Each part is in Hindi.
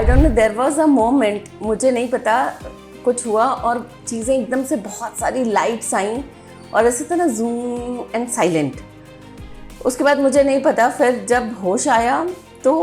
I don't know, there was a moment, मुझे नहीं पता, कुछ हुआ और चीज़ें एकदम से बहुत सारी लाइट्स आई और ऐसे था ना, जूम एंड साइलेंट। उसके बाद मुझे नहीं पता, फिर जब होश आया तो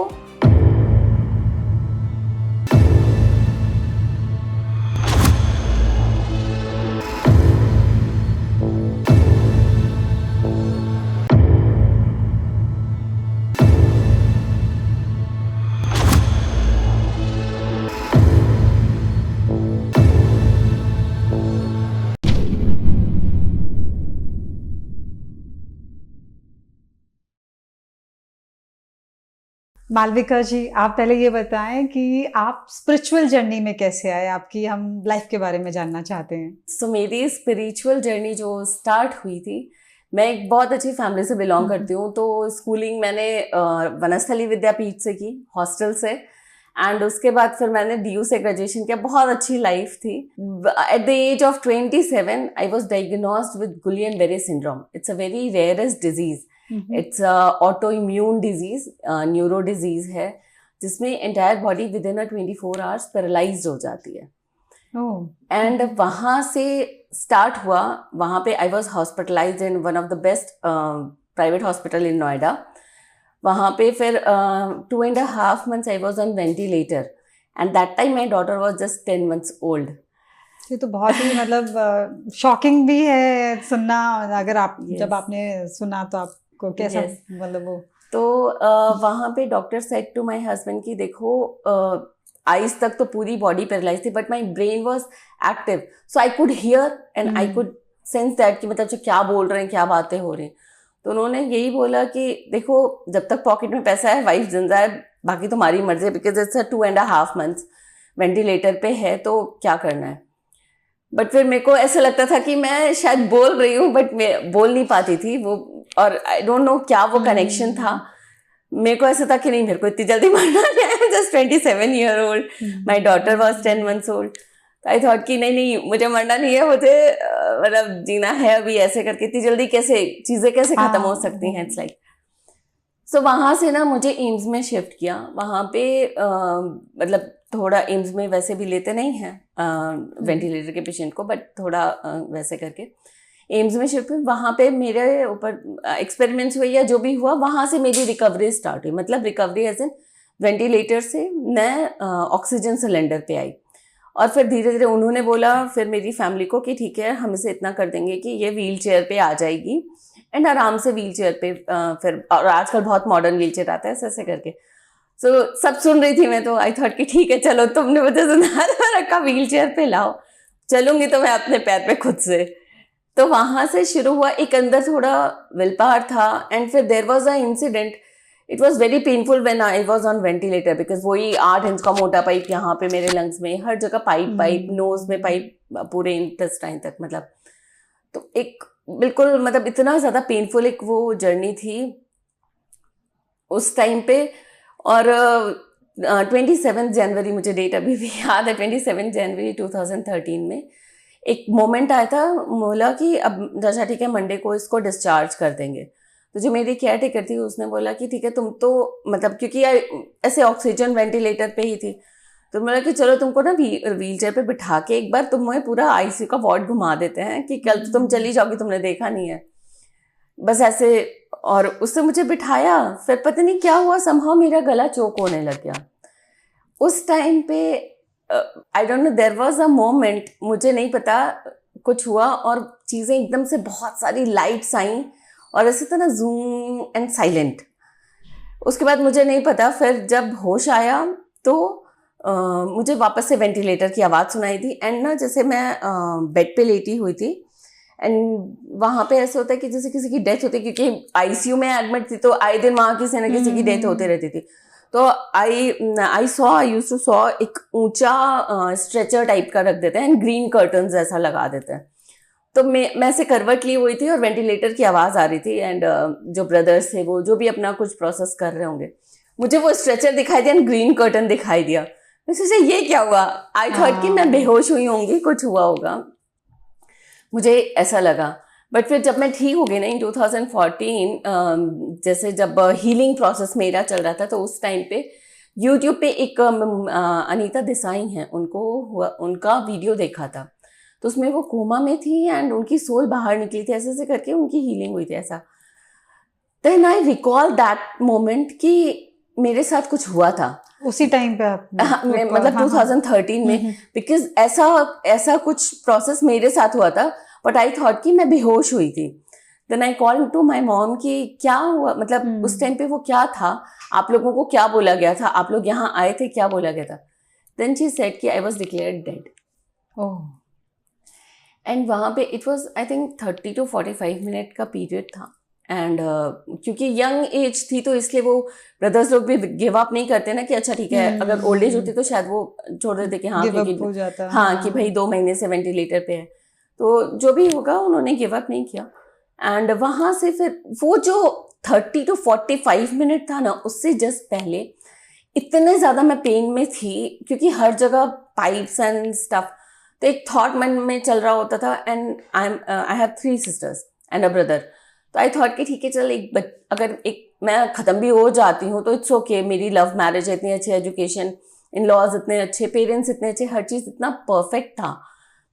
मालविका जी, आप पहले ये बताएं कि आप स्पिरिचुअल जर्नी में कैसे आए, आपकी हम लाइफ के बारे में जानना चाहते हैं। मेरी स्पिरिचुअल जर्नी जो स्टार्ट हुई थी, मैं एक बहुत अच्छी फैमिली से बिलोंग करती हूँ। तो स्कूलिंग मैंने वनस्थली विद्यापीठ से की, हॉस्टल से। एंड उसके बाद फिर मैंने DU से ग्रेजुएशन किया। बहुत अच्छी लाइफ थी। At the age of 27 I was diagnosed with Guillain Barre syndrome. It's a very rarest disease. It's auto immune disease, neuro disease है, जिसमें entire body within 24 hours paralyse हो जाती है। एंड वहाँ से स्टार्ट हुआ। वहाँ पे I was hospitalised in one of the best private hospital in Noida. वहाँ पे फिर 2.5 months I was on ventilator and that time my daughter was just 10 months old. ये तो बहुत ही मतलब शॉकिंग भी है सुनना। अगर आप जब आपने सुना तो आपको कैसा मतलब वो तो वहाँ पे doctor said to my husband कि देखो, आइज तक तो पूरी बॉडी पैरालाइज थी, but my brain was active, so I could hear and I could sense that कि मतलब जो क्या बोल रहे हैं, क्या बातें हो रही हैं। तो उन्होंने यही बोला कि देखो, जब तक पॉकेट में पैसा है, वाइफ जिंदा है, बाकी तुम्हारी मर्जी है, बिकॉज इट्स 2.5 months वेंटिलेटर पे है, तो क्या करना है। बट फिर मेरे को ऐसा लगता था कि मैं शायद बोल रही हूँ, बट मैं बोल नहीं पाती थी वो। और आई डोंट नो क्या वो कनेक्शन था। मेरे को ऐसा था कि नहीं, मेरे को इतनी जल्दी मरना नहीं है। Just 27 year old, my daughter was 10 months old। तो आई थॉट कि नहीं, मुझे मरना नहीं है, मुझे मतलब जीना है अभी। ऐसे करके इतनी जल्दी कैसे चीज़ें कैसे ख़त्म हो सकती हैं, इट्स लाइक। सो वहाँ से ना मुझे एम्स में शिफ्ट किया। वहाँ पे मतलब थोड़ा एम्स में वैसे भी लेते नहीं हैं वेंटिलेटर के पेशेंट को, बट थोड़ा वैसे करके एम्स में शिफ्ट हुई। वहाँ पे मेरे ऊपर एक्सपेरिमेंट्स हुए या जो भी हुआ, वहाँ से मेरी रिकवरी स्टार्ट हुई। मतलब रिकवरी एज इन वेंटिलेटर से मैं ऑक्सीजन सिलेंडर पे आई। और फिर धीरे धीरे उन्होंने बोला फिर मेरी फैमिली को कि ठीक है, हम इसे इतना कर देंगे कि ये व्हील चेयर पे आ जाएगी एंड आराम से व्हील चेयर पे फिर, और आजकल बहुत मॉडर्न व्हील चेयर आता है, ऐसे करके। सो सब सुन रही थी मैं, तो आई थॉट कि ठीक है, चलो तुमने मुझे सुना रखा, व्हील चेयर पे लाओ, चलूंगी तो मैं अपने पैर पे खुद से। तो वहाँ से शुरू हुआ। एक अंदर थोड़ा विल पावर था। एंड फिर there was a incident. It was very painful when I was on ventilator, because वही 8 इंच का मोटा पाइप यहाँ पे मेरे लंग्स में, हर जगह पाइप, नोज में पाइप, पूरे इंटेस्टाइन तक, मतलब। तो एक बिल्कुल मतलब इतना ज़्यादा पेनफुल एक वो जर्नी थी उस टाइम पे। और 27 जनवरी, मुझे डेट अभी भी याद है, 27 जनवरी 2013 में एक मोमेंट आया था। बोला कि अब अच्छा ठीक है, मंडे को इसको डिस्चार्ज कर देंगे। तो जो मेरी केयर टेकर थी, उसने बोला कि ठीक है, तुम तो मतलब, क्योंकि ऐसे ऑक्सीजन वेंटिलेटर पे ही थी, तो बोला कि चलो तुमको ना व्हील चेयर पे बिठा के एक बार तुम्हें पूरा ICU का वार्ड घुमा देते हैं, कि कल तो तुम चली जाओगी, तुमने देखा नहीं है, बस ऐसे। और उससे मुझे बिठाया। फिर पता नहीं क्या हुआ, समहाउ मेरा गला चोक होने लग गया उस टाइम पे। I don't know, there was a moment, मुझे नहीं पता, कुछ हुआ और चीज़ें एकदम से बहुत सारी लाइट्स आई और ऐसे था ना, जूम एंड साइलेंट। उसके बाद मुझे नहीं पता, फिर जब होश आया तो मुझे वापस से वेंटिलेटर की आवाज़ सुनाई दी। एंड ना, जैसे मैं बेड पे लेटी हुई थी, एंड वहाँ पे ऐसा होता है कि जैसे किसी की डेथ होती है, क्योंकि ICU में एडमिट थी, तो आए दिन वहाँ किसी न किसी की डेथ होती रहती थी। तो आई यूज टू सॉ एक ऊंचा स्ट्रेचर टाइप का रख देते हैं एंड ग्रीन कर्टन जैसा लगा देते हैं। तो मैं से करवट ली हुई थी और वेंटिलेटर की आवाज़ आ रही थी। एंड जो ब्रदर्स थे, वो जो भी अपना कुछ प्रोसेस कर रहे होंगे, मुझे वो स्ट्रेचर दिखाई दिया एंड ग्रीन कर्टन दिखाई दिया। मैं सोचा ये क्या हुआ। आई थॉट कि मैं बेहोश हुई होंगी, कुछ हुआ होगा, मुझे ऐसा लगा। बट फिर जब मैं ठीक हो गई ना इन 2014, जैसे जब हीलिंग प्रोसेस मेरा चल रहा था, तो उस टाइम पे यूट्यूब पे एक अनीता देसाई हैं, उनका वीडियो देखा था, तो उसमें वो कोमा में थी एंड उनकी सोल बाहर निकली थी, ऐसे ऐसे करके उनकी हीलिंग हुई थी ऐसा। Then I recall that moment कि मेरे साथ कुछ हुआ था उसी टाइम पे आपने मतलब 2013 में, बिकॉज ऐसा कुछ प्रोसेस मेरे साथ हुआ था, बट आई थॉट कि मैं बेहोश हुई थी। Then I call to my mom कि क्या हुआ, मतलब उस टाइम पे वो क्या था, आप लोगों को क्या बोला गया था, आप लोग यहाँ आए थे, क्या बोला गया था। देन शी सेड कि I was declared dead. And वहाँ पे it was I think 30 to 45 minute का पीरियड था। एंड क्योंकि यंग एज थी तो इसलिए वो ब्रदर्स लोग भी गिव अप नहीं करते ना कि अच्छा ठीक है, अगर ओल्ड एज होती तो शायद वो छोड़ देते कि हाँ क्योंकि हाँ कि भाई 2 महीने से वेंटिलेटर पे है, तो जो भी होगा उन्होंने गिव अप नहीं किया। एंड वहाँ से फिर वो जो 30 to 45 मिनट था ना, उससे जस्ट पहले इतने ज़्यादा मैं पेन में थी क्योंकि हर जगह पाइप्स एंड स्टफ, तो एक थॉट मन में चल रहा होता था। And I have 3 sisters and a brother, तो आई थॉट कि ठीक है चल अगर मैं ख़त्म भी हो जाती हूँ तो इट्स ओके, मेरी लव मैरिज है, इतनी अच्छी एजुकेशन, इन लॉज इतने अच्छे, पेरेंट्स इतने अच्छे, हर चीज़ इतना परफेक्ट था।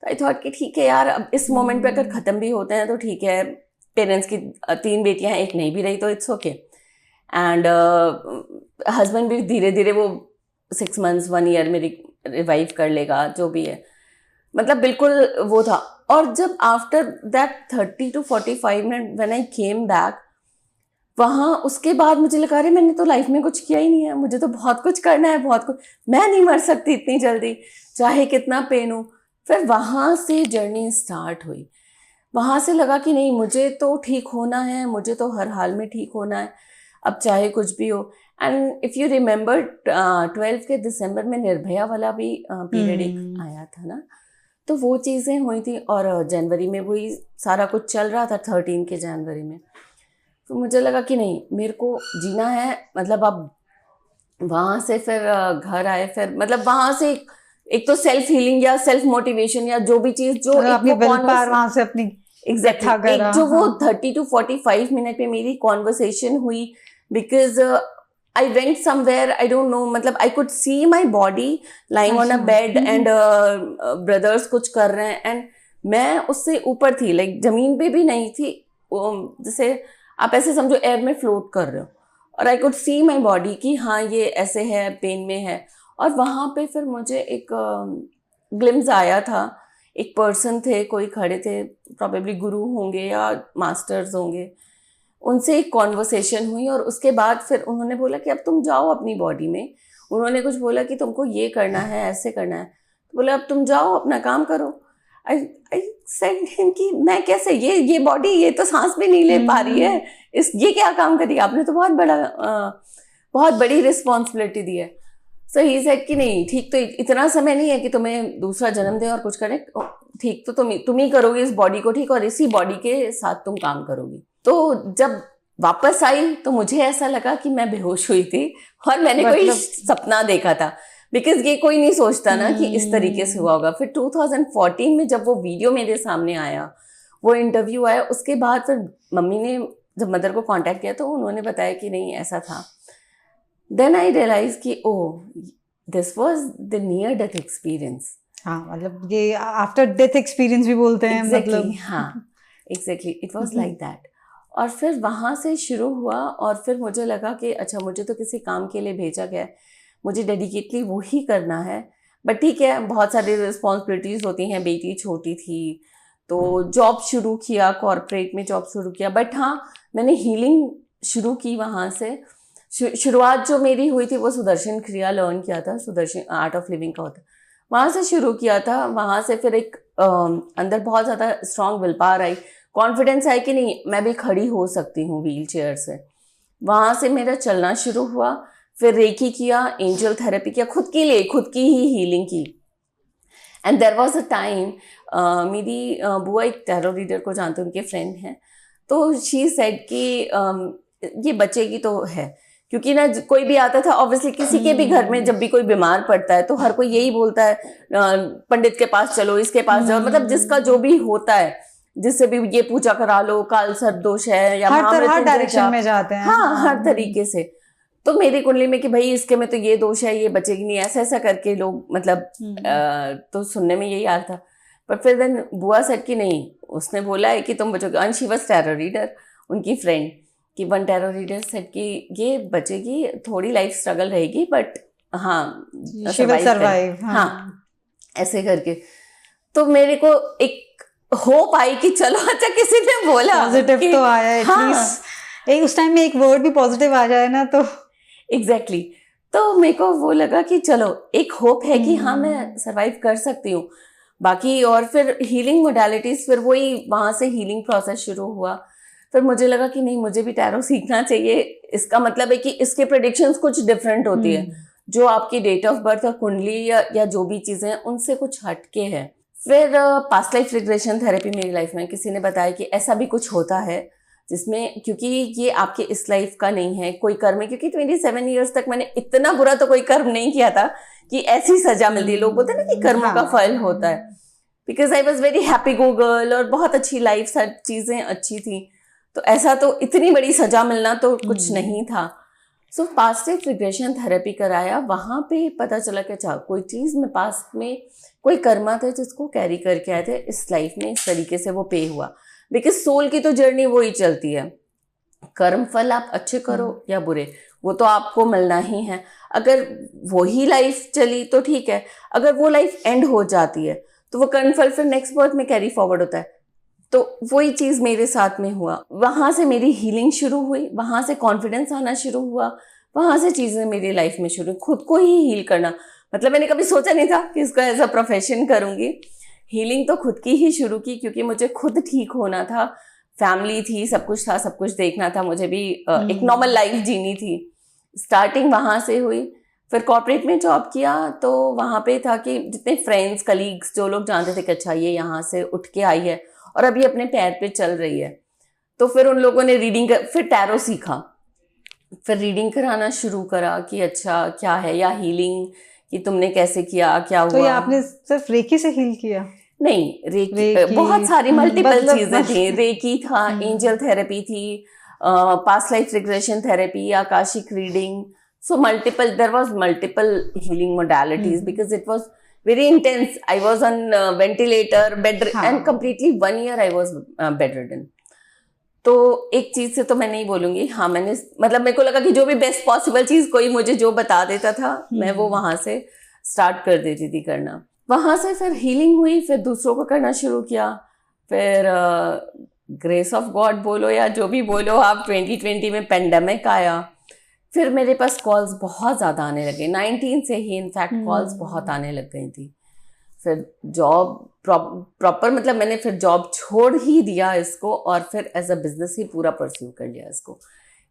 तो आई थॉट कि ठीक है यार, अब इस मोमेंट पे अगर ख़त्म भी होते हैं तो ठीक है, पेरेंट्स की 3 बेटियां हैं, एक नहीं भी रही तो इट्स ओके। एंड हस्बैंड भी धीरे धीरे वो 6 months 1 year में रिवाइव कर लेगा, जो भी है, मतलब बिल्कुल वो था। और जब after that 30 to 45 minute when I came back, वहाँ उसके बाद मुझे लगा रहे मैंने तो लाइफ में कुछ किया ही नहीं है, मुझे तो बहुत कुछ करना है, बहुत कुछ, मैं नहीं मर सकती इतनी जल्दी चाहे कितना पेन हो। फिर वहाँ से जर्नी स्टार्ट हुई, वहाँ से लगा कि नहीं मुझे तो ठीक होना है, मुझे तो हर हाल में ठीक होना है, अब चाहे कुछ भी हो। एंड इफ़ यू रिमेंबर 12 के दिसंबर में निर्भया वाला भी पीरियड एक आया था ना, तो वो चीज़ें हुई थी। और जनवरी में वही सारा कुछ चल रहा था, 13 के जनवरी में। तो मुझे लगा कि नहीं मेरे को जीना है, मतलब अब वहाँ से फिर घर आए, फिर मतलब वहाँ से एक तो सेल्फ हीलिंग या सेल्फ मोटिवेशन या जो भी चीज़ जो अपनी विल पावर वहाँ से अपनी एग्जैक्टली एक जो वो 30 to 45 मिनट में मेरी कॉन्वर्सेशन हुई, because I went somewhere, I don't know, मतलब I could see my body lying on a bed and brothers कुछ कर रहे हैं, and मैं उससे ऊपर थी, लाइक जमीन पे भी नहीं थी, जैसे आप ऐसे समझो एयर में फ्लोट कर रहे हो, और I could see my body कि हाँ ये ऐसे है, पेन में है। और वहाँ पे फिर मुझे एक ग्लिम्स आया था, एक पर्सन थे, कोई खड़े थे, प्रॉबेबली गुरु होंगे या मास्टर्स होंगे, उनसे एक कॉन्वर्सेशन हुई। और उसके बाद फिर उन्होंने बोला कि अब तुम जाओ अपनी बॉडी में, उन्होंने कुछ बोला कि तुमको ये करना है, ऐसे करना है, तो बोला अब तुम जाओ अपना काम करो। आई सेड हिम कि मैं कैसे, ये बॉडी ये तो सांस भी नहीं ले पा रही है, ये क्या काम करी, आपने तो बहुत बड़ी रिस्पॉन्सिबिलिटी दी है। सो ही सेड कि नहीं ठीक, तो इतना समय नहीं है कि तुम्हें दूसरा जन्म दे और कुछ करे, ठीक तो तुम ही करोगे इस बॉडी को ठीक, और इसी बॉडी के साथ तुम काम करोगी। तो जब वापस आई तो मुझे ऐसा लगा कि मैं बेहोश हुई थी और मैंने कोई सपना देखा था, बिकॉज ये कोई नहीं सोचता ना कि इस तरीके से हुआ होगा। फिर 2014 में जब वो वीडियो मेरे सामने आया, वो इंटरव्यू आया, उसके बाद फिर मम्मी ने जब मदर को कांटेक्ट किया तो उन्होंने बताया कि नहीं ऐसा था। देन आई रियलाइज कि oh this was the near death experience. हाँ, मतलब ये आफ्टर डेथ एक्सपीरियंस भी बोलते हैं, मतलब हाँ exactly it was like that. और फिर वहाँ से शुरू हुआ, और फिर मुझे लगा कि अच्छा मुझे तो किसी काम के लिए भेजा गया है, मुझे डेडिकेटली वो ही करना है। बट ठीक है, बहुत सारी रिस्पॉन्सिबिलिटीज़ होती हैं, बेटी छोटी थी तो जॉब शुरू किया, कॉर्पोरेट में जॉब शुरू किया। बट हाँ, मैंने हीलिंग शुरू की वहाँ से। शुरुआत जो मेरी हुई थी वो सुदर्शन क्रिया लर्न किया था, सुदर्शन आर्ट ऑफ लिविंग का होता, वहाँ से शुरू किया था। वहाँ से फिर एक अंदर बहुत ज़्यादा strong will power I, confidence है कि नहीं मैं भी खड़ी हो सकती हूँ व्हील चेयर से। वहाँ से मेरा चलना शुरू हुआ, फिर रेकी किया, एंजल थेरेपी किया, खुद के लिए खुद की ही हीलिंग की। And there was a time, मेरी बुआ एक टैरो रीडर को जानते, उनके फ्रेंड हैं, तो शी सेड कि ये बचेगी तो है, क्योंकि ना कोई भी आता था ऑब्वियसली, किसी के भी घर में जब भी कोई बीमार पड़ता है तो हर कोई यही बोलता है पंडित के पास चलो, इसके पास जाओ, मतलब जिसका जो भी होता है, जिससे भी ये पूजा करा लो, काल सर्प दोष है या हर डायरेक्शन में जाते हैं। हाँ हर तरीके से। तो मेरी कुंडली में कि भाई इसके में तो ये दोष है, ये बचेगी नहीं, ऐसा ऐसा करके लोग मतलब तो सुनने में यही आ रहा था। पर फिर देन बुआ सेड कि नहीं, उसने बोला है कि तुम बचोगे। And she was tarot reader, उनकी फ्रेंड, कि वन टैरो रीडर सेड कि ये बचेगी, थोड़ी लाइफ स्ट्रगल रहेगी बट हाँ सर्वाइव। हाँ ऐसे करके। तो मेरे को एक होप आई कि चलो अच्छा किसी ने बोला, पॉजिटिव तो आया एटलीस्ट। एक उस टाइम में एक वर्ड भी पॉजिटिव आ जाए ना तो एग्जैक्टली तो मेरे को वो लगा कि चलो एक होप है कि हाँ मैं सरवाइव कर सकती हूँ। बाकी और फिर हीलिंग मोडालिटीज, फिर वही वहाँ से हीलिंग प्रोसेस शुरू हुआ। फिर मुझे लगा कि नहीं, मुझे भी टैरो सीखना चाहिए। इसका मतलब है कि इसके प्रेडिक्शंस कुछ डिफरेंट होती है, जो आपकी डेट ऑफ बर्थ और कुंडली या जो भी चीजें हैं उनसे कुछ हटके है। फिर पास्ट लाइफ रिग्रेशन थेरेपी मेरी लाइफ में किसी ने बताया कि ऐसा भी कुछ होता है जिसमें, क्योंकि ये आपके इस लाइफ का नहीं है, कोई कर्म है। क्योंकि 27 ईयर्स तक मैंने इतना बुरा तो कोई कर्म नहीं किया था कि ऐसी सजा मिलती है। लोग बोलते हैं ना कि कर्मों का फल होता है। Because I was very happy go girl और बहुत अच्छी लाइफ, सब चीजें अच्छी थी, तो ऐसा तो इतनी बड़ी सजा मिलना तो कुछ नहीं था। सो पास्ट लाइफ रिग्रेशन थेरेपी कराया, वहाँ पे पता चला कि अच्छा कोई चीज़ में पास्ट में कोई कर्मा थे जिसको कैरी करके आए थे, इस लाइफ में इस तरीके से वो पे हुआ। बिकॉज सोल की तो जर्नी वो ही चलती है, कर्म फल आप अच्छे करो या बुरे वो तो आपको मिलना ही है। अगर वही लाइफ चली तो ठीक है, अगर वो लाइफ एंड हो जाती है तो वो कर्म फल फिर नेक्स्ट बर्थ में कैरी फॉरवर्ड होता है। तो वही चीज़ मेरे साथ में हुआ। वहाँ से मेरी हीलिंग शुरू हुई, वहाँ से कॉन्फिडेंस आना शुरू हुआ, वहाँ से चीज़ें मेरी लाइफ में शुरू, खुद को ही हील करना। मतलब मैंने कभी सोचा नहीं था कि इसको एज अ प्रोफेशन करूँगी। हीलिंग तो खुद की ही शुरू की, क्योंकि मुझे खुद ठीक होना था। फैमिली थी, सब कुछ था, सब कुछ देखना था, मुझे भी एक नॉर्मल लाइफ जीनी थी। स्टार्टिंग वहाँ से हुई। फिर कॉर्पोरेट में जॉब किया तो वहाँ पे था कि जितने फ्रेंड्स कलीग्स जो लोग जानते थे कि अच्छा ये यहाँ से उठ के आई है और अभी अपने पैर पे चल रही है, तो फिर उन लोगों ने फिर टैरो सीखा, फिर रीडिंग कराना शुरू करा कि अच्छा क्या है, या हीलिंग कि तुमने कैसे किया, क्या हुआ। तो ये आपने सिर्फ रेकी से हील किया? नहीं, रेकी बहुत सारी मल्टीपल चीजें थी। रेकी था, एंजल थेरेपी थी, past life regression therapy, akashic reading. So multiple, there was multiple healing modalities because it was very intense. I was on ventilator, bed, and completely 1 year I was bedridden. तो एक चीज से तो मैं नहीं बोलूंगी, हाँ मैंने मतलब मेरे को लगा कि जो भी बेस्ट पॉसिबल चीज कोई मुझे जो बता देता था मैं वो वहां से स्टार्ट कर देती थी करना। वहां से फिर हीलिंग हुई, फिर दूसरों को करना शुरू किया। फिर ग्रेस ऑफ गॉड बोलो या जो भी बोलो आप, 2020 में पेंडेमिक आया, फिर मेरे पास कॉल्स बहुत ज़्यादा आने लगे। 19 से ही इनफैक्ट कॉल्स बहुत आने लग गई थी। फिर जॉब प्रॉपर मतलब मैंने फिर जॉब छोड़ ही दिया इसको, और फिर एज अ बिजनेस ही पूरा परस्यू कर लिया इसको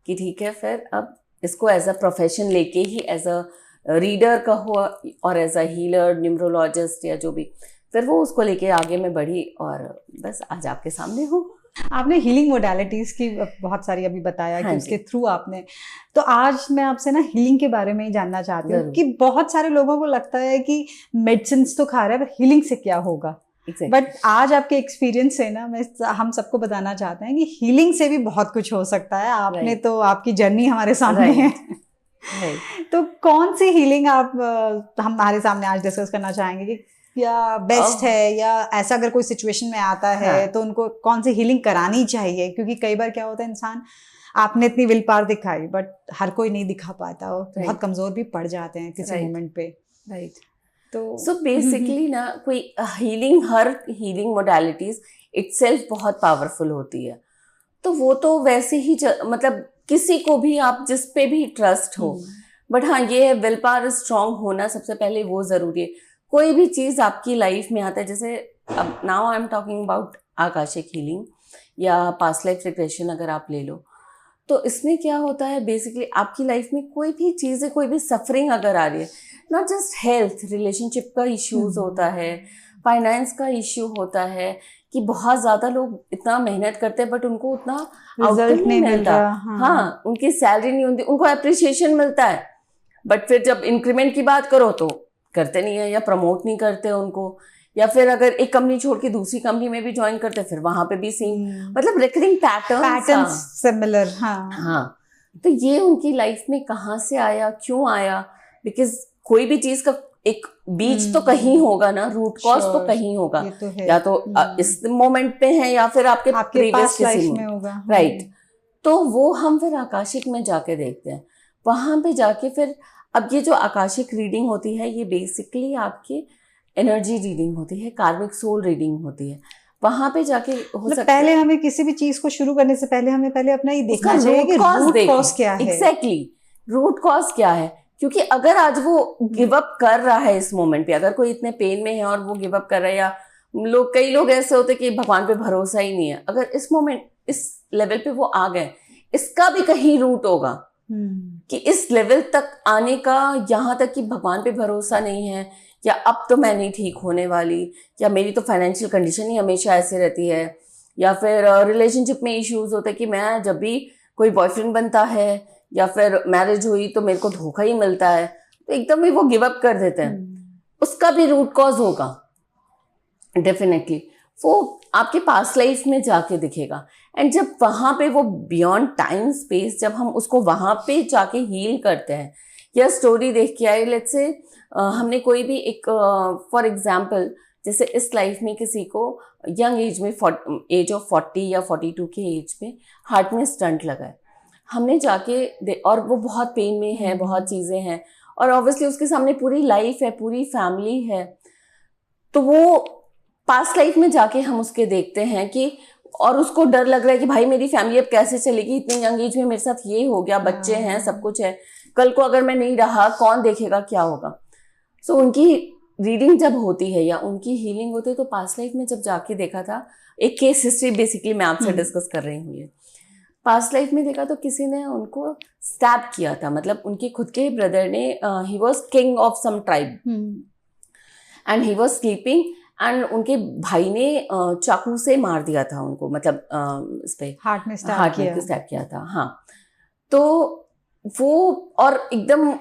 कि ठीक है फिर अब इसको एज अ प्रोफेशन लेके ही, एज अ रीडर का हुआ और एज अ हीलर, न्यूमरोलॉजिस्ट या जो भी, फिर वो उसको लेके आगे मैं बढ़ी और बस आज आपके सामने हूँ। आपने हीलिंग मोडालिटीज की बहुत सारी अभी बताया कि उसके थ्रू आपने, तो आज मैं आपसे ना हीलिंग के बारे में ही जानना चाहती हूँ कि बहुत सारे लोगों को लगता है कि मेडिसिन तो खा रहे हैं पर हीलिंग से क्या होगा। बट आज आपके एक्सपीरियंस से ना हम सबको बताना चाहते हैं कि हीलिंग से भी बहुत कुछ हो सकता है। आपने तो आपकी जर्नी हमारे सामने है। तो कौन सी हीलिंग आप हमारे सामने आज डिस्कस करना चाहेंगे कि या बेस्ट है, या ऐसा अगर कोई सिचुएशन में आता है तो उनको कौन सी हीलिंग करानी चाहिए? क्योंकि कई बार क्या होता है, इंसान आपने इतनी विल पावर दिखाई बट हर कोई नहीं दिखा पाता और बहुत कमजोर भी पड़ जाते हैं किसी मोमेंट पे। तो सो बेसिकली ना कोई healing, her healing modalities itself बहुत पावरफुल होती है। तो वो तो वैसे ही मतलब किसी को भी आप जिस पे भी ट्रस्ट हो, बट हाँ ये है विल पावर स्ट्रांग होना सबसे पहले वो जरूरी है। कोई भी चीज़ आपकी लाइफ में आता है, जैसे अब now I am talking about Akashic healing या पास्ट लाइफ रिग्रेशन अगर आप ले लो, तो इसमें क्या होता है बेसिकली आपकी लाइफ में कोई भी चीज़ है, कोई भी सफरिंग अगर आ रही है, नॉट जस्ट हेल्थ, रिलेशनशिप का इश्यूज होता है, फाइनेंस का इश्यू होता है कि बहुत ज़्यादा लोग इतना मेहनत करते हैं बट उनको उतना आउटकम नहीं मिलता। हाँ, उनकी सैलरी नहीं होती, उनको अप्रिसिएशन मिलता है बट फिर जब इंक्रीमेंट की बात करो तो करते नहीं है या प्रमोट नहीं करते उनको, या फिर अगर एक कंपनी छोड़ के दूसरी कंपनी में भी ज्वाइन करते फिर वहां पे भी सेम, मतलब रिकरिंग पैटर्न सिमिलर। हाँ, तो ये उनकी लाइफ में कहाँ से आया, क्यों आया, बिकॉज कोई भी चीज का एक बीच तो कहीं होगा ना, रूट कॉज तो कहीं होगा, तो या तो इस मोमेंट पे है या फिर आपके प्रीवियस किसी में होगा, राइट। तो वो हम फिर आकाशिक में जाके देखते हैं, वहां पे जाके फिर अब ये जो आकाशिक रीडिंग होती है ये बेसिकली आपकी एनर्जी रीडिंग होती है, कार्मिक सोल रीडिंग होती है। वहां पे जाके हो सकता पहले हमें किसी भी चीज को शुरू करने से पहले हमें पहले अपना ये देखना चाहिए कि रूट कॉज क्या है। एग्जैक्टली, रूट कॉज क्या है, क्योंकि अगर आज वो गिव अप कर रहा है इस मोमेंट पे, अगर कोई इतने पेन में है और वो गिव अप कर रहा है, या कई लोग ऐसे होते कि भगवान पे भरोसा ही नहीं है, अगर इस मोमेंट इस लेवल पे वो आ गए, इसका भी कहीं रूट होगा कि इस लेवल तक आने का, यहाँ तक कि भगवान पे भरोसा नहीं है, या अब तो मैं नहीं ठीक होने वाली, या मेरी तो फाइनेंशियल कंडीशन ही हमेशा ऐसे रहती है, या फिर रिलेशनशिप में इश्यूज होते हैं कि मैं जब भी कोई बॉयफ्रेंड बनता है या फिर मैरिज हुई तो मेरे को धोखा ही मिलता है, तो एकदम ही वो गिव अप कर देते हैं। उसका भी रूट कॉज होगा डेफिनेटली, वो आपके पास्ट लाइफ में जाके दिखेगा। एंड जब वहाँ पे वो बियॉन्ड टाइम स्पेस, जब हम उसको वहाँ पे जाके हील करते हैं, या स्टोरी देख के आए, लेट्स से हमने कोई भी एक फॉर एग्जांपल जैसे इस लाइफ में किसी को यंग एज में एज ऑफ 40 या 42 के एज में हार्ट में स्टंट लगा है, हमने जाके और वो बहुत पेन में है, बहुत चीज़ें हैं, और ऑब्वियसली उसके सामने पूरी लाइफ है, पूरी फैमिली है, तो वो पास्ट लाइफ में जाके हम उसके देखते हैं कि, और उसको डर लग रहा है कि भाई मेरी फैमिली अब कैसे चलेगी, इतने यंग एज में मेरे साथ ये हो गया, बच्चे हैं, सब कुछ है, कल को अगर मैं नहीं रहा कौन देखेगा, क्या होगा। सो उनकी रीडिंग जब होती है या उनकी हीलिंग होती है, तो पास्ट लाइफ में जब जाके देखा था, एक केस हिस्ट्री बेसिकली मैं आपसे डिस्कस कर रही हूँ, ये पास्ट लाइफ में देखा तो किसी ने उनको स्टैब किया था, मतलब उनके खुद के ब्रदर ने, he was king of some tribe and he was sleeping, and उनके भाई ने चाकू से मार दिया था उनको, मतलब इस पे हार्ट में स्टैब किया था। हाँ, तो वो, और एकदम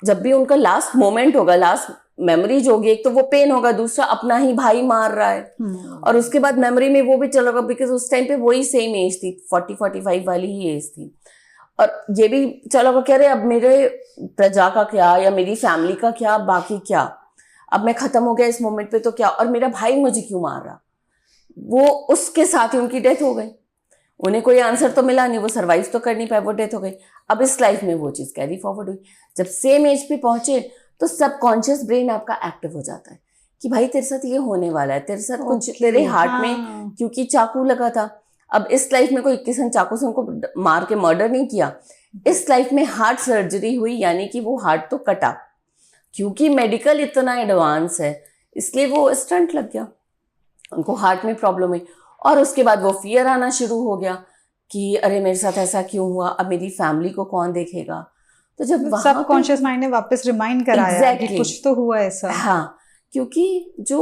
जब भी उनका लास्ट मोमेंट होगा, लास्ट मेमोरीज होगी, एक तो वो पेन होगा, दूसरा अपना ही भाई मार रहा है, और उसके बाद मेमोरी में वो भी चल रहा, बिकॉज उस टाइम पे वही सेम एज थी, 40-45 वाली ही एज थी, और ये भी चलो कह रहे अब मेरे प्रजा का क्या, या मेरी फैमिली का क्या, बाकी क्या, अब मैं खत्म हो गया इस मोमेंट पे तो क्या, और मेरा भाई मुझे क्यों मार रहा। वो उसके साथ ही उनकी डेथ हो गई, उन्हें कोई आंसर तो मिला नहीं, वो सर्वाइव तो कर नहीं पाए, वो डेथ हो गई। अब इस लाइफ में वो चीज़ कैरी फॉरवर्ड हुई, जब सेम एज पे पहुंचे तो सबकॉन्शियस ब्रेन आपका एक्टिव हो जाता है कि भाई तेरे साथ ये होने वाला है, तेरे साथ कुछ तेरे हार्ट में, क्योंकि चाकू लगा था। अब इस लाइफ में कोई किसी चाकू से उनको मार के मर्डर नहीं किया, इस लाइफ में हार्ट सर्जरी हुई, यानी कि वो हार्ट तो कटा, क्योंकि मेडिकल इतना एडवांस है इसलिए वो स्टंट लग गया, उनको हार्ट में प्रॉब्लम हुई, और उसके बाद वो फियर आना शुरू हो गया कि अरे मेरे साथ ऐसा क्यों हुआ, अब मेरी फैमिली को कौन देखेगा। तो जब सबकॉन्शियस माइंड ने वापस रिमाइंड कराया कि कुछ तो हुआ ऐसा। हाँ, क्योंकि जो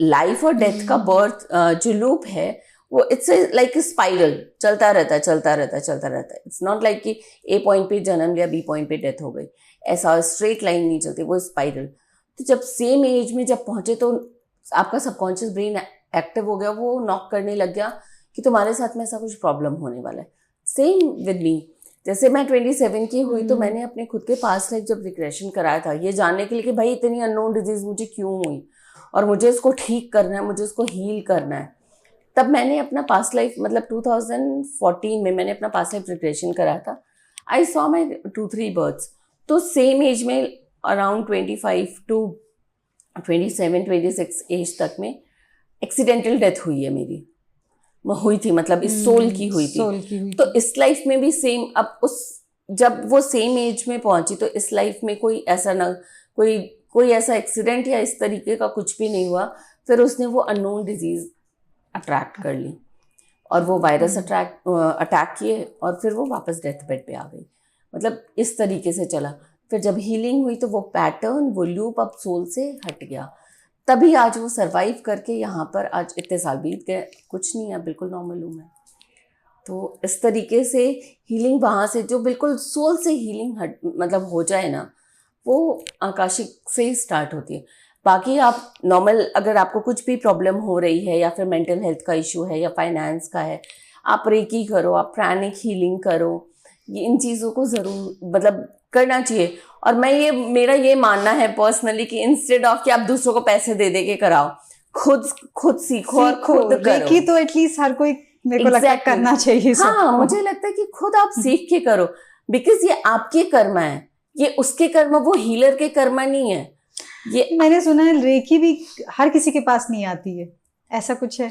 लाइफ और डेथ का बर्थ जो लूप है वो इट्स लाइक स्पाइरल, चलता रहता है। इट्स नॉट लाइक कि ए पॉइंट पे जन्म लिया, बी पॉइंट पे डेथ हो गई, ऐसा स्ट्रेट लाइन नहीं चलती, वो स्पाइरल। तो जब सेम एज में जब पहुंचे तो आपका सबकॉन्शियस ब्रेन एक्टिव हो गया, वो नॉक करने लग गया कि तुम्हारे साथ में ऐसा कुछ प्रॉब्लम होने वाला है। सेम विद मी, जैसे मैं 27 की हुई तो मैंने अपने खुद के पास्ट लाइफ जब रिग्रेशन कराया था, ये जानने के लिए कि भाई इतनी अननोन डिजीज मुझे क्यों हुई और मुझे इसको ठीक करना है, मुझे इसको हील करना है। तब मैंने अपना पास्ट लाइफ, मतलब 2014 में मैंने अपना पास्ट लाइफ रिग्रेशन कराया था। I saw my 2-3 births. तो सेम एज में अराउंड 25 to 27-26 एज तक में एक्सीडेंटल डेथ हुई है मेरी, हुई थी, मतलब इस सोल की हुई थी। तो इस लाइफ में भी सेम, अब उस जब वो सेम एज में पहुंची तो इस लाइफ में कोई ऐसा ना कोई ऐसा एक्सीडेंट या इस तरीके का कुछ भी नहीं हुआ। फिर उसने वो अननोन डिजीज अट्रैक्ट कर ली और वो वायरस अटैक किए और फिर वो वापस डेथ बेड पे आ गई। मतलब इस तरीके से चला। फिर जब हीलिंग हुई तो वो पैटर्न, वो लूप अब सोल से हट गया, तभी आज वो सरवाइव करके यहाँ पर, आज इतने साल बीत गए, कुछ नहीं है, बिल्कुल नॉर्मल हूँ मैं। तो इस तरीके से हीलिंग वहाँ से, जो बिल्कुल सोल से हीलिंग मतलब हो जाए ना, वो आकाशिक से ही स्टार्ट होती है। बाकी आप नॉर्मल, अगर आपको कुछ भी प्रॉब्लम हो रही है या फिर मेंटल हेल्थ का इशू है या फाइनेंस का है, आप रेकी करो, आप प्राणिक हीलिंग करो, इन चीजों को जरूर मतलब करना चाहिए। और मैं ये मेरा ये मानना है पर्सनली कि इंस्टेड ऑफ कि आप दूसरों को पैसे दे दे के कराओ, खुद सीखो और खुद करो। रेकी तो एटलीस्ट हर कोई मेरे को लगता है करना चाहिए। हाँ, मुझे लगता है कि खुद आप सीख के करो, बिकॉज ये आपके कर्म है, ये उसके कर्म, वो हीलर के कर्म नहीं है। ये मैंने सुना है रेकी भी हर किसी के पास नहीं आती है, ऐसा कुछ है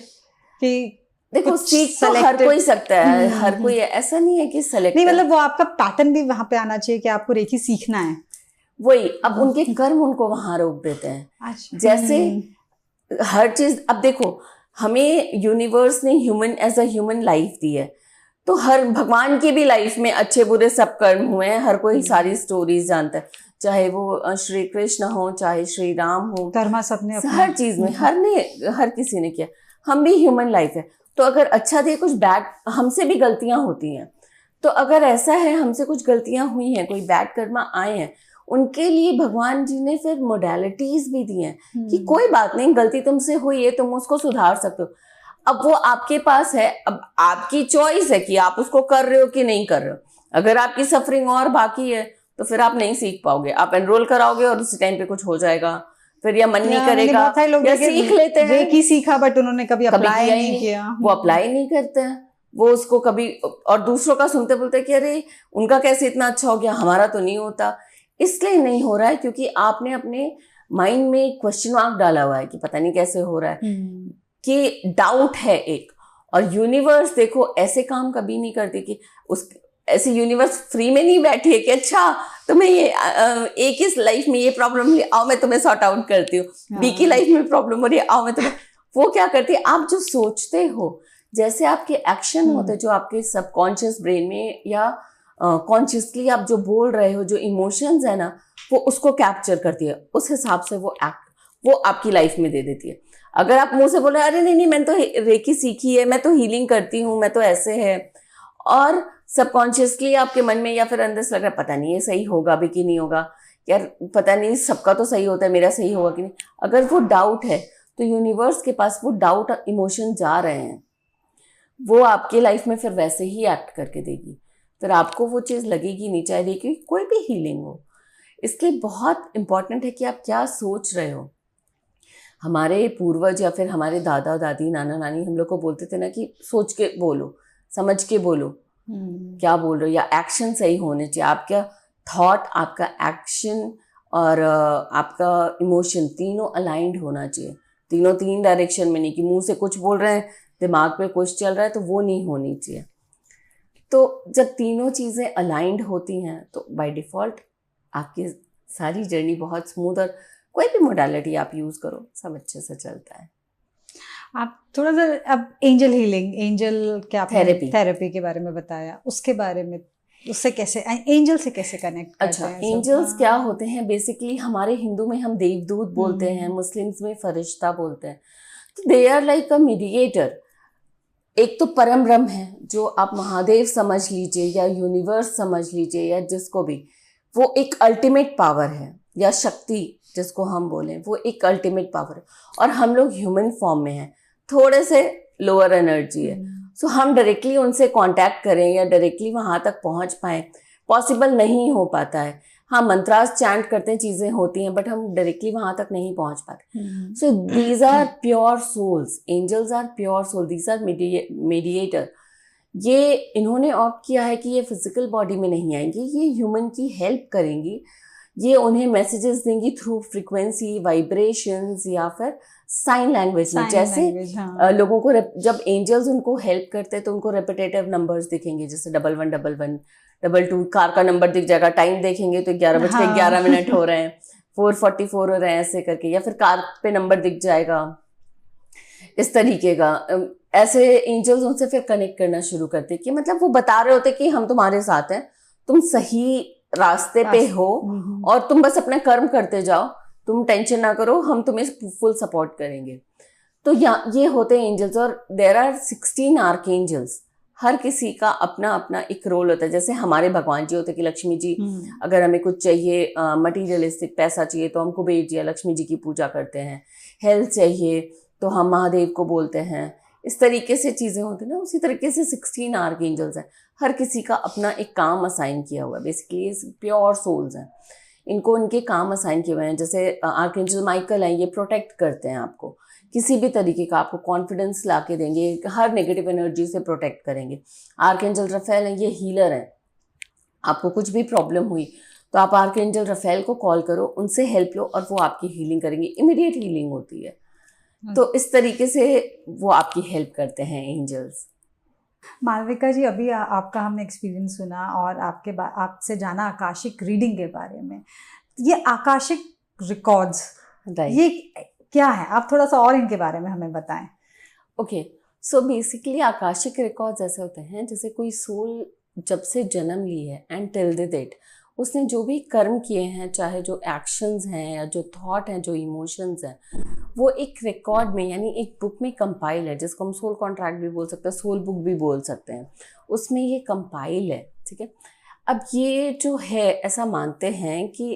कि देखो सीख तो हर कोई सकता है, हर कोई, ऐसा नहीं है कि सेलेक्ट नहीं, मतलब वो आपका पैटर्न भी वहां पे आना चाहिए कि आपको रेकी सीखना है। वही, अब उनके कर्म उनको वहां रोक देते हैं। जैसे हर चीज, अब देखो हमें यूनिवर्स ने human as a human life दी है, तो हर भगवान की भी लाइफ में अच्छे बुरे सब कर्म हुए हैं, हर कोई सारी स्टोरीज जानता है, चाहे वो श्री कृष्ण हो चाहे श्री राम हो, कर्मा सबने हर चीज में हर किसी ने किया। हम भी ह्यूमन लाइफ है, तो अगर अच्छा दे कुछ बैड, हमसे भी गलतियां होती हैं, तो अगर ऐसा है हमसे कुछ गलतियां हुई हैं, कोई बैड कर्मा आए हैं, उनके लिए भगवान जी ने फिर मोडालिटीज भी दी हैं कि कोई बात नहीं, गलती तुमसे हुई है, तुम उसको सुधार सकते हो। अब वो आपके पास है, अब आपकी चॉइस है कि आप उसको कर रहे हो कि नहीं कर रहे हो। अगर आपकी सफरिंग और बाकी है तो फिर आप नहीं सीख पाओगे, आप एनरोल कराओगे और उसी टाइम पे कुछ हो जाएगा, फिर या मन नहीं करेगा, या सीख लेते हैं रेकी सीखा बट उन्होंने कभी अप्लाई नहीं किया, वो अप्लाई नहीं करते हैं, वो उसको कभी, और दूसरों का सुनते बोलते कि अरे उनका कैसे इतना अच्छा हो गया, हमारा तो नहीं होता। इसलिए नहीं हो रहा है क्योंकि आपने अपने माइंड में क्वेश्चन मार्क डाला हुआ है कि पता नहीं कैसे हो रहा है, कि डाउट है एक। और यूनिवर्स देखो ऐसे काम कभी नहीं करती कि उस ऐसे यूनिवर्स फ्री में नहीं बैठी है कि अच्छा तुम्हें ये एक ही लाइफ में ये प्रॉब्लम है, आओ मैं तुम्हें सॉर्ट आउट करती हूँ, बी की लाइफ में प्रॉब्लम हो रही है, आओ मैं तुम्हें। वो क्या करती है, आप जो सोचते हो, जैसे आपके एक्शन होते हैं जो आपके सबकॉन्शियस ब्रेन में या कॉन्शियसली आप जो बोल रहे हो, जो इमोशंस है ना, वो उसको कैप्चर करती है, उस हिसाब से वो आपकी लाइफ में दे देती है। अगर आप मुंह से बोले अरे नहीं मैंने तो रेकी सीखी है, मैं तो हीलिंग करती हूँ, मैं तो ऐसे है, और सबकॉन्शियसली आपके मन में या फिर अंदर से लग रहा है पता नहीं ये सही होगा भी कि नहीं होगा, यार पता नहीं सबका तो सही होता है, मेरा सही होगा कि नहीं, अगर वो डाउट है तो यूनिवर्स के पास वो डाउट इमोशन जा रहे हैं, वो आपकी लाइफ में फिर वैसे ही एक्ट करके देगी, फिर आपको वो चीज़ लगेगी नहीं, चाहे देखिए कोई भी हीलिंग हो। इसलिए बहुत इंपॉर्टेंट है कि आप क्या सोच रहे हो। हमारे पूर्वज या फिर हमारे दादा दादी नाना नानी हम लोग को बोलते थे ना कि सोच के बोलो, समझ के बोलो क्या बोल रहे हो, या एक्शन सही होने चाहिए। आपका थॉट, आपका एक्शन और आपका इमोशन तीनों अलाइंड होना चाहिए, तीनों तीन डायरेक्शन में, नहीं कि मुंह से कुछ बोल रहे हैं दिमाग पे कुछ चल रहा है, तो वो नहीं होनी चाहिए। तो जब तीनों चीज़ें अलाइंड होती हैं तो बाय डिफ़ॉल्ट आपकी सारी जर्नी बहुत स्मूथ, और कोई भी मोडालिटी आप यूज़ करो सब अच्छे से चलता है। आप थोड़ा सा अब एंजल हीलिंग, एंजल क्या थेरेपी के बारे में बताया, उसके बारे में, उससे कैसे एंजल से कैसे कनेक्ट करते हैं? एंजल्स क्या होते हैं, बेसिकली हमारे हिंदू में हम देवदूत बोलते हैं, मुस्लिम्स में फरिश्ता बोलते हैं, तो they are like a mediator. एक तो परम ब्रह्म है जो आप महादेव समझ लीजिए या यूनिवर्स समझ लीजिए या जिसको भी, वो एक अल्टीमेट पावर है, या शक्ति जिसको हम बोलें, वो एक अल्टीमेट पावर है, और हम लोग ह्यूमन फॉर्म में हैं, थोड़े से लोअर एनर्जी है। सो हम डायरेक्टली उनसे कांटेक्ट करें या डायरेक्टली वहाँ तक पहुँच पाएँ, पॉसिबल नहीं हो पाता है। हाँ, मंत्रास चैंट करते हैं, चीज़ें होती हैं, बट हम डायरेक्टली वहाँ तक नहीं पहुँच पाते। So these are pure souls, angels are pure soul, these are mediator. ये इन्होंने ऑप्ट किया है कि ये फिजिकल बॉडी में नहीं आएंगी, ये ह्यूमन की हेल्प करेंगी, ये उन्हें मैसेजेस देंगी थ्रू फ्रीक्वेंसी, वाइब्रेशंस या फिर साइन लैंग्वेज में। जैसे लोगों को जब एंजल्स उनको हेल्प करते हैं तो उनको रेपिटेटिव नंबर्स दिखेंगे, जैसे 1111 22, कार का नंबर दिख जाएगा, टाइम देखेंगे तो 11:11 हो रहे हैं, 4:44 हो रहे हैं, ऐसे करके, या फिर कार पे नंबर दिख जाएगा, इस तरीके का। ऐसे एंजल्स उनसे फिर कनेक्ट करना शुरू करते कि मतलब वो बता रहे होते कि हम तुम्हारे साथ हैं, तुम सही रास्ते पे हो, और तुम बस अपना कर्म करते जाओ, तुम टेंशन ना करो, हम तुम्हें फुल सपोर्ट करेंगे। तो ये होते हैं एंजल्स, और देयर आर 16 आर्कएंजल्स। हर किसी का अपना अपना एक रोल होता है। जैसे हमारे भगवान जी होते कि लक्ष्मी जी, अगर हमें कुछ चाहिए, मटीरियलिस्टिक पैसा चाहिए तो हम कुबेर जी या लक्ष्मी जी की पूजा करते हैं, हेल्थ चाहिए तो हम महादेव को बोलते हैं, इस तरीके से चीज़ें होती हैं ना, उसी तरीके से 16 आर्कएंजल्स हैं। हर किसी का अपना एक काम असाइन किया हुआ है। बेसिकली प्योर सोल्स हैं, इनको उनके काम असाइन किए हुए हैं। जैसे आर्कएंजल माइकल हैं, ये प्रोटेक्ट करते हैं आपको किसी भी तरीके का, आपको कॉन्फिडेंस ला के देंगे, हर नेगेटिव एनर्जी से प्रोटेक्ट करेंगे। आर्कएंजल रफेल हैं, ये हीलर हैं। आपको कुछ भी प्रॉब्लम हुई तो आप आर्कएंजल रफेल को कॉल करो, उनसे हेल्प लो और वो आपकी हीलिंग करेंगे। इमीडिएट हीलिंग होती है। तो इस तरीके से वो आपकी हेल्प करते हैं एंजल्स। मालविका जी, अभी आपका हमने एक्सपीरियंस सुना और आपसे जाना आकाशिक रीडिंग के बारे में। ये आकाशिक रिकॉर्ड्स, ये क्या है? आप थोड़ा सा और इनके बारे में हमें बताएं। Okay, so basically Akashic records ऐसे होते हैं जैसे कोई सोल जब से जन्म ली है एंड टिल द डेट उसने जो भी कर्म किए हैं, चाहे जो एक्शंस हैं या जो थॉट हैं, जो इमोशंस हैं, वो एक रिकॉर्ड में यानी एक बुक में कंपाइल है, जिसको हम सोल कॉन्ट्रैक्ट भी बोल सकते हैं, सोल बुक भी बोल सकते हैं। उसमें ये कंपाइल है, ठीक है। अब ये जो है, ऐसा मानते हैं कि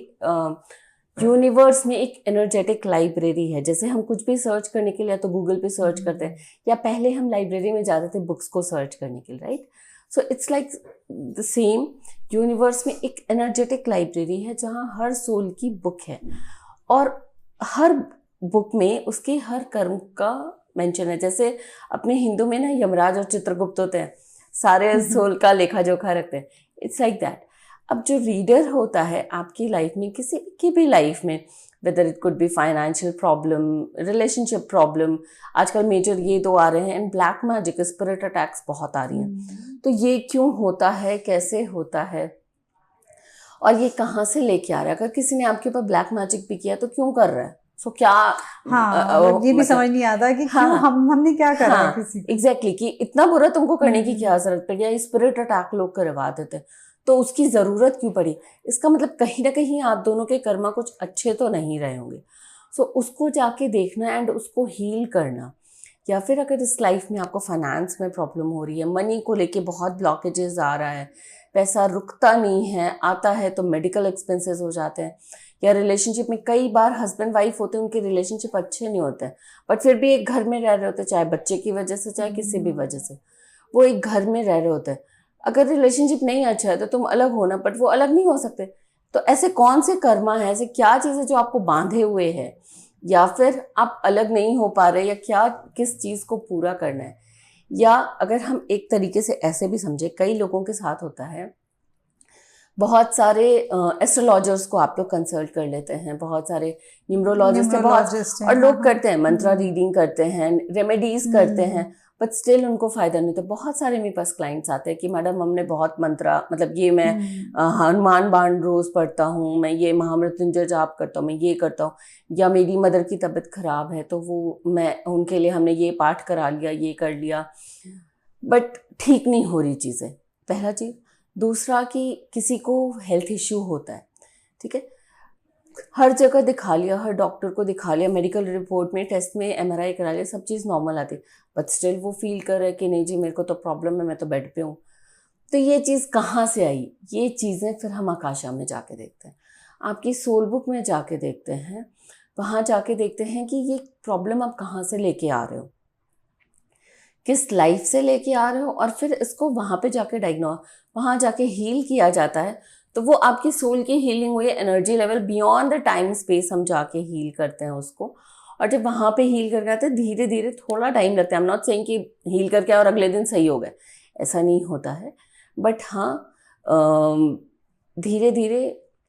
यूनिवर्स में एक एनर्जेटिक लाइब्रेरी है। जैसे हम कुछ भी सर्च करने के लिए तो गूगल पे सर्च करते हैं, या पहले हम लाइब्रेरी में जाते थे बुक्स को सर्च करने के लिए, right. So it's like the same, universe में एक एनर्जेटिक लाइब्रेरी है जहाँ हर सोल की बुक है, और हर बुक में उसके हर कर्म का मेंशन है। जैसे अपने हिंदू में ना यमराज और चित्रगुप्त होते हैं, सारे सोल का लेखा जोखा रखते हैं। It's like that. अब जो रीडर होता है आपकी लाइफ में, किसी की भी लाइफ में, whether it could be financial problem, relationship problem, आजकल मेजर ये दो आ रहे हैं, and black magic, spirit attacks बहुत आ रही हैं। तो ये क्यों होता है, कैसे होता है, और ये कहाँ से लेके आ रहा है? अगर किसी ने आपके ऊपर ब्लैक मैजिक भी किया तो क्यों कर रहा है? सो क्या ये भी समझ नहीं आता कि क्यों हमने क्या करा है किसी को। एग्जैक्टली, कि इतना बुरा तुमको करने की क्या जरूरत पड़ी, या स्पिरिट अटैक लोग करवा देते हैं, तो उसकी ज़रूरत क्यों पड़ी? इसका मतलब कहीं ना कहीं आप दोनों के कर्मा कुछ अच्छे तो नहीं रहे होंगे। सो उसको जाके देखना एंड उसको हील करना। या फिर अगर इस लाइफ में आपको फाइनेंस में प्रॉब्लम हो रही है, मनी को लेके बहुत ब्लॉकेजेस आ रहा है, पैसा रुकता नहीं है, आता है तो मेडिकल एक्सपेंसेस हो जाते हैं, या रिलेशनशिप में कई बार हस्बैंड वाइफ होते हैं, उनके रिलेशनशिप अच्छे नहीं होते हैं, बट फिर भी एक घर में रह रहे होते हैं, चाहे बच्चे की वजह से चाहे किसी भी वजह से, वो एक घर में रह रहे होते हैं। अगर रिलेशनशिप नहीं अच्छा है तो तुम अलग हो ना, बट वो अलग नहीं हो सकते। तो ऐसे कौन से कर्मा है, ऐसे क्या चीज़ें जो आपको बांधे हुए है, या फिर आप अलग नहीं हो पा रहे, या क्या किस चीज़ को पूरा करना है? या अगर हम एक तरीके से ऐसे भी समझे, कई लोगों के साथ होता है, बहुत सारे एस्ट्रोलॉजर्स को आप लोग कंसल्ट कर लेते हैं, बहुत सारे न्यूमरोलॉजिस्ट हैं, बहुत और लोग करते हैं, मंत्रा रीडिंग करते हैं, रेमेडीज करते हैं, बट स्टिल उनको फायदा नहीं होता। बहुत सारे मेरे पास क्लाइंट्स आते हैं कि मैडम हमने बहुत मंत्रा, मतलब ये मैं हनुमान बाण रोज पढ़ता हूँ, मैं ये महामृत्युंजय जाप करता हूँ, मैं ये करता हूँ, या मेरी मदर की तबीयत खराब है तो वो मैं उनके लिए हमने ये पाठ करा लिया, ये कर लिया, बट ठीक नहीं हो रही चीज़ें। पहला चीज़। दूसरा कि किसी को हेल्थ इश्यू होता है, ठीक है, हर जगह दिखा लिया, हर डॉक्टर को दिखा लिया, मेडिकल रिपोर्ट में, टेस्ट में, MRI करा लिया, सब चीज़ नॉर्मल आती, बट स्टिल वो फील कर रहा है कि नहीं जी मेरे को तो प्रॉब्लम है, मैं तो बेड पे हूँ। तो ये चीज़ कहाँ से आई? ये चीज़ें फिर हम आकाशा में जाके देखते हैं, आपकी सोल बुक में जाके देखते हैं, वहाँ जाके देखते हैं कि ये प्रॉब्लम आप कहाँ से लेके आ रहे हो, किस लाइफ से लेके आ रहे हो, और फिर इसको वहाँ पे जाके वहाँ जाके हील किया जाता है। तो वो आपकी सोल की हीलिंग हुई है, energy level beyond the time space हम जाके हील करते हैं उसको। और जब वहाँ पे हील करके आते हैं, धीरे धीरे, थोड़ा टाइम लगता है, आई एम नॉट सेइंग कि हील करके और अगले दिन सही हो गए, ऐसा नहीं होता है, बट हाँ धीरे धीरे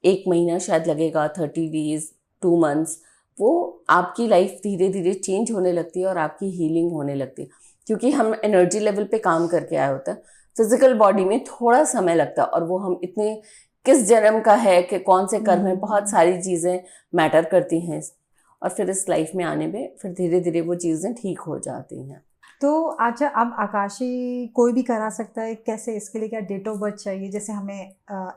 1 महीना शायद लगेगा, 30 डेज, 2 मंथ्स, वो आपकी लाइफ धीरे धीरे चेंज होने लगती है और आपकी हीलिंग होने लगती है, क्योंकि हम एनर्जी लेवल पे काम करके आए होते हैं। फिजिकल बॉडी में थोड़ा समय लगता है, और वो हम इतने किस जन्म का है, कि कौन से कर्म है, बहुत सारी चीज़ें मैटर करती हैं, और फिर इस लाइफ में आने में फिर धीरे धीरे वो चीज़ें ठीक हो जाती हैं। तो अच्छा, अब आकाशी कोई भी करा सकता है, कैसे? इसके लिए क्या डेट ऑफ बर्थ चाहिए, जैसे हमें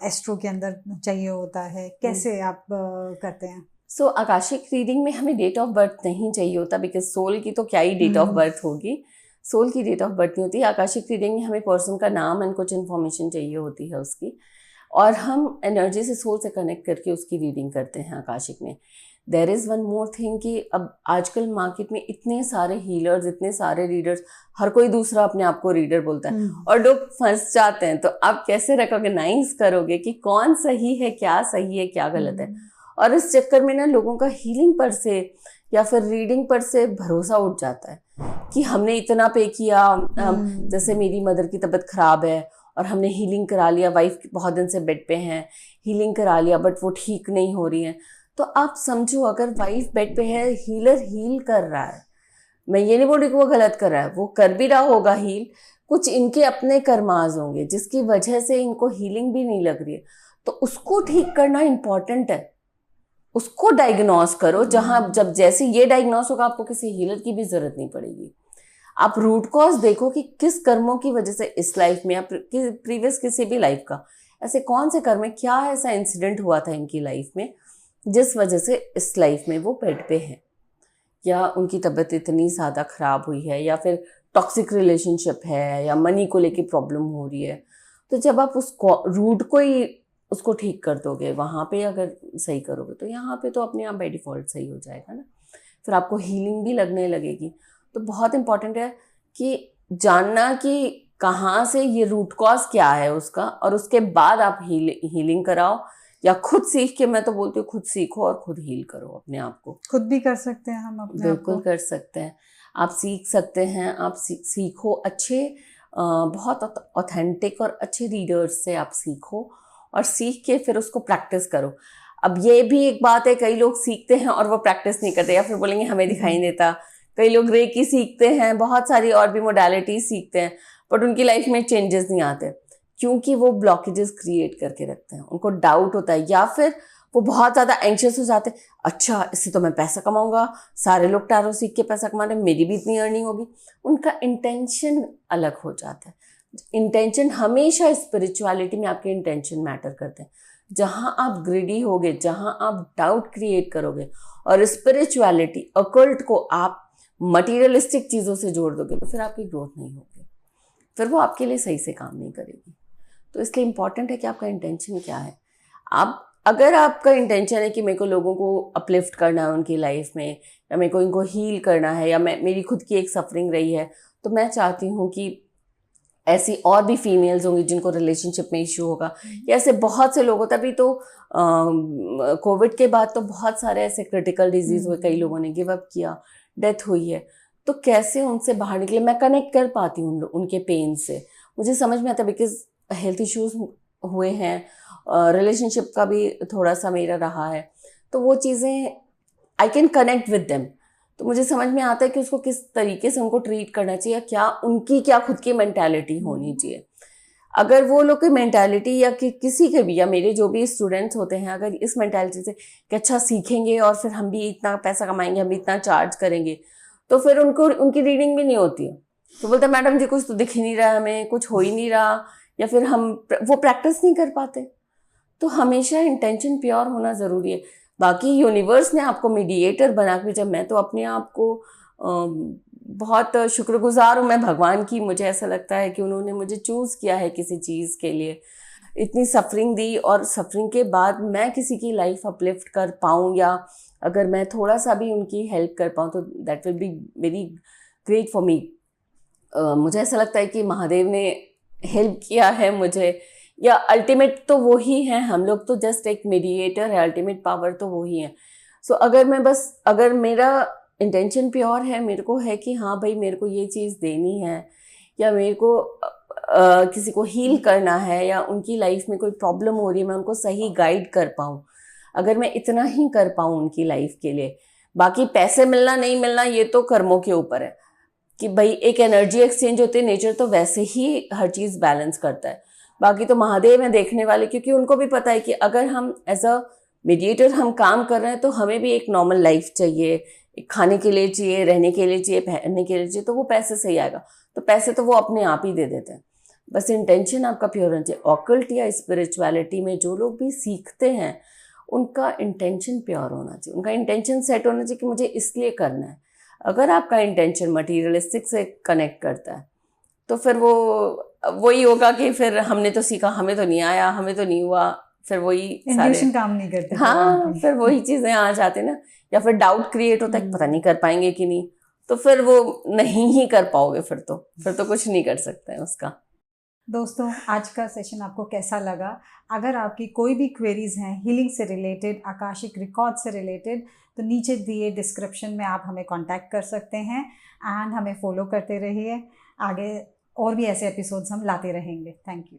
एस्ट्रो के अंदर चाहिए होता है, कैसे आप करते हैं? सो आकाशिक रीडिंग में हमें डेट ऑफ बर्थ नहीं चाहिए होता, बिकॉज सोल की तो क्या ही डेट ऑफ बर्थ होगी, सोल की डेट ऑफ बर्थ नहीं होती। आकाशिक रीडिंग में हमें पर्सन का नाम एंड कुछ इन्फॉर्मेशन चाहिए होती है उसकी, और हम एनर्जी से, सोल से कनेक्ट करके उसकी रीडिंग करते हैं आकाशिक में। There is one more thing कि अब आजकल मार्केट में इतने सारे हीलर्स, इतने सारे रीडर्स, हर कोई दूसरा अपने आप को रीडर बोलता है और लोग फंस जाते हैं। तो आप कैसे रिकॉग्नाइज करोगे कि कौन सही है, क्या गलत है? और इस चक्कर में ना लोगों का हीलिंग पर से या फिर रीडिंग पर से भरोसा उठ जाता है कि हमने इतना पे किया। जैसे मेरी मदर की तबीयत खराब है और हमने हीलिंग करा लिया, वाइफ बहुत दिन से बेड पे हैं, हीलिंग करा लिया बट वो ठीक नहीं हो रही है। तो आप समझो, अगर वाइफ बेड पे है, हीलर हील कर रहा है, मैं ये नहीं बोल रही कि वो गलत कर रहा है, वो कर भी रहा होगा हील, कुछ इनके अपने कर्माज होंगे जिसकी वजह से इनको हीलिंग भी नहीं लग रही है, तो उसको ठीक करना इंपॉर्टेंट है। उसको डायग्नोस करो, जब जैसे ये डायग्नोस होगा आपको किसी हीलर की भी जरूरत नहीं पड़ेगी। आप रूट कॉज देखो कि किस कर्मों की वजह से इस लाइफ में या प्रीवियस किसी भी लाइफ का ऐसे कौन से कर्म है, क्या ऐसा इंसिडेंट हुआ था इनकी लाइफ में जिस वजह से इस लाइफ में वो बेड पे है, या उनकी तबीयत इतनी ज़्यादा ख़राब हुई है, या फिर टॉक्सिक रिलेशनशिप है, या मनी को लेके प्रॉब्लम हो रही है। तो जब आप उस रूट को ही उसको ठीक कर दोगे, वहाँ पे अगर सही करोगे तो यहाँ पे तो अपने आप बाय डिफ़ॉल्ट सही हो जाएगा ना, फिर आपको हीलिंग भी लगने लगेगी। तो बहुत इम्पॉर्टेंट है कि जानना कि कहाँ से ये रूट कॉज क्या है उसका, और उसके बाद आप हीलिंग कराओ, या खुद सीख के, मैं तो बोलती हूँ खुद सीखो और खुद हील करो अपने आप को। खुद भी कर सकते हैं हम अपने आप को। बिल्कुल कर सकते हैं, आप सीख सकते हैं। आप सीखो अच्छे, बहुत ऑथेंटिक और अच्छे रीडर्स से आप सीखो, और सीख के फिर उसको प्रैक्टिस करो। अब ये भी एक बात है, कई लोग सीखते हैं और वो प्रैक्टिस नहीं करते, या फिर बोलेंगे हमें दिखाई नहीं देता। कई लोग रेकी सीखते हैं, बहुत सारी और भी मोडालिटीज सीखते हैं, बट उनकी लाइफ में चेंजेस नहीं आते, क्योंकि वो ब्लॉकेजेस क्रिएट करके रखते हैं। उनको डाउट होता है, या फिर वो बहुत ज़्यादा एंशियस हो जाते हैं, अच्छा इससे तो मैं पैसा कमाऊंगा, सारे लोग टैरो सीख के पैसा कमा रहे हैं, मेरी भी इतनी अर्निंग होगी। उनका इंटेंशन अलग हो जाता है। इंटेंशन हमेशा स्पिरिचुअलिटी में आपके इंटेंशन मैटर करते हैं। जहाँ आप ग्रीडी होगे, जहाँ आप डाउट क्रिएट करोगे और स्पिरिचुअलिटी अकल्ट को आप मटीरियलिस्टिक चीज़ों से जोड़ दोगे, तो फिर आपकी ग्रोथ नहीं होगी, फिर वो आपके लिए सही से काम नहीं करेगी। तो इसलिए इम्पॉर्टेंट है कि आपका इंटेंशन क्या है। आप अगर आपका इंटेंशन है कि मेरे को लोगों को अपलिफ्ट करना है उनकी लाइफ में, या मेरे को इनको हील करना है, या मेरी खुद की एक सफरिंग रही है, तो मैं चाहती हूँ कि ऐसी और भी फीमेल्स होंगी जिनको रिलेशनशिप में इश्यू होगा, या ऐसे बहुत से लोग, तभी तो कोविड के बाद तो बहुत सारे ऐसे क्रिटिकल डिजीज हुए, कई लोगों ने गिव अप किया, डेथ हुई है। तो कैसे उनसे बाहर निकले, मैं कनेक्ट कर पाती हूँ उनके पेन से, मुझे समझ में आता है, बिकॉज हेल्थ इश्यूज हुए हैं, रिलेशनशिप का भी थोड़ा सा मेरा रहा है, तो वो चीज़ें I can connect with them. तो मुझे समझ में आता है कि उसको किस तरीके से उनको ट्रीट करना चाहिए, क्या उनकी क्या खुद की मेंटालिटी होनी चाहिए। अगर वो लोग की मेंटालिटी, या किसी के भी, या मेरे जो भी स्टूडेंट्स होते हैं, अगर इस मेंटालिटी से कि अच्छा सीखेंगे और फिर हम भी इतना पैसा कमाएंगे, हम भी इतना चार्ज करेंगे, तो फिर उनको उनकी रीडिंग भी नहीं होती है। तो बोलते मैडम जी कुछ तो दिख ही नहीं रहा, हमें कुछ हो ही नहीं रहा, या फिर वो प्रैक्टिस नहीं कर पाते। तो हमेशा इंटेंशन प्योर होना ज़रूरी है। बाकी यूनिवर्स ने आपको मीडिएटर बना के भेजा, मैं तो अपने आप को बहुत शुक्रगुजार हूँ मैं भगवान की। मुझे ऐसा लगता है कि उन्होंने मुझे चूज़ किया है किसी चीज़ के लिए, इतनी सफरिंग दी, और सफरिंग के बाद मैं किसी की लाइफ अपलिफ्ट कर पाऊँ, या अगर मैं थोड़ा सा भी उनकी हेल्प कर पाऊँ, तो that will be very great for me. मुझे ऐसा लगता है कि महादेव ने हेल्प किया है मुझे, या अल्टीमेट तो वो ही है, हम लोग तो जस्ट एक मीडिएटर है, अल्टीमेट पावर तो वो ही है। सो अगर मेरा इंटेंशन प्योर है, मेरे को है कि हाँ भाई मेरे को ये चीज़ देनी है, या मेरे को किसी को हील करना है, या उनकी लाइफ में कोई प्रॉब्लम हो रही है, मैं उनको सही गाइड कर पाऊँ, अगर मैं इतना ही कर पाऊँ उनकी लाइफ के लिए, बाकी पैसे मिलना नहीं मिलना ये तो कर्मों के ऊपर है, कि भाई एक एनर्जी एक्सचेंज होती है, नेचर तो वैसे ही हर चीज़ बैलेंस करता है। बाकी तो महादेव हैं देखने वाले, क्योंकि उनको भी पता है कि अगर हम एज अ मीडिएटर हम काम कर रहे हैं, तो हमें भी एक नॉर्मल लाइफ चाहिए, खाने के लिए चाहिए, रहने के लिए चाहिए, पहनने के लिए चाहिए, तो वो पैसे से ही आएगा। तो पैसे तो वो अपने आप ही दे देते हैं, बस इंटेंशन आपका प्योर होना चाहिए। ऑकल्ट या स्पिरिचुअलिटी में जो लोग भी सीखते हैं, उनका इंटेंशन प्योर होना चाहिए, उनका इंटेंशन सेट होना चाहिए कि मुझे इसलिए करना है। अगर आपका इंटेंशन मटीरियलिस्टिक से कनेक्ट करता है, तो फिर वही होगा कि फिर हमने तो सीखा, हमें तो नहीं आया, हमें तो नहीं हुआ, फिर वही इंट्यूशन काम नहीं करते। हाँ, फिर वही चीजें आ जाते ना, या फिर डाउट क्रिएट होता है पता नहीं कर पाएंगे कि नहीं, तो फिर वो नहीं ही कर पाओगे, फिर तो कुछ नहीं कर सकते हैं उसका। दोस्तों, आज का सेशन आपको कैसा लगा? अगर आपकी कोई भी क्वेरीज हैं हीलिंग से रिलेटेड, आकाशिक रिकॉर्ड से रिलेटेड, तो नीचे दिए डिस्क्रिप्शन में आप हमें कांटेक्ट कर सकते हैं। एंड हमें फॉलो करते रहिए, आगे और भी ऐसे एपिसोड्स हम लाते रहेंगे। Thank you.